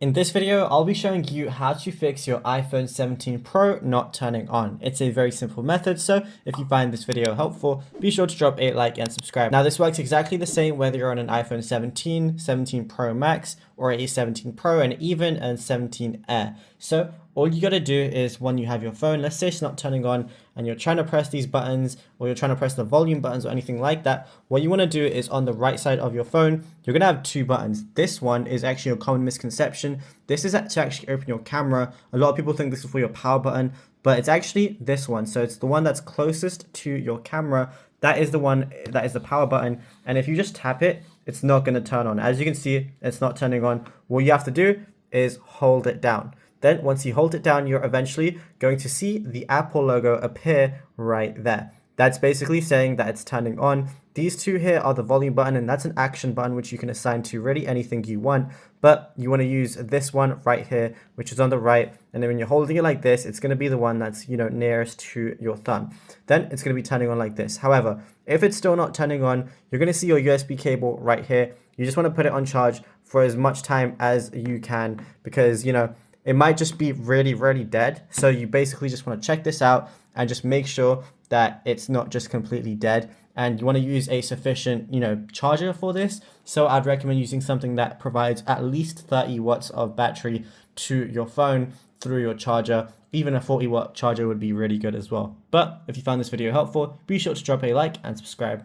In this video, I'll be showing you how to fix your iPhone 17 Pro not turning on. It's a very simple method, so if you find this video helpful, be sure to drop a like and subscribe. Now, this works exactly the same whether you're on an iPhone 17, 17 Pro Max, or a 17 Pro, and even a 17 Air. So all you gotta do is when you have your phone, let's say it's not turning on and you're trying to press these buttons or you're trying to press the volume buttons or anything like that, what you wanna do is on the right side of your phone, you're gonna have two buttons. This one is actually a common misconception. This is to actually open your camera. A lot of people think this is for your power button, but it's actually this one. So it's the one that's closest to your camera. That is the one that is the power button. And if you just tap it, it's not gonna turn on. As you can see, it's not turning on. What you have to do is hold it down. Then once you hold it down, you're eventually going to see the Apple logo appear right there. That's basically saying that it's turning on. These two here are the volume button, and that's an action button which you can assign to really anything you want. But you want to use this one right here, which is on the right. And then when you're holding it like this, it's going to be the one that's, nearest to your thumb. Then it's going to be turning on like this. However, if it's still not turning on, you're going to see your USB cable right here. You just want to put it on charge for as much time as you can because, it might just be really, really dead. So you basically just want to check this out and just make sure that it's not just completely dead. And you want to use a sufficient, charger for this. So I'd recommend using something that provides at least 30 watts of battery to your phone through your charger. Even a 40-watt charger would be really good as well. But if you found this video helpful, be sure to drop a like and subscribe.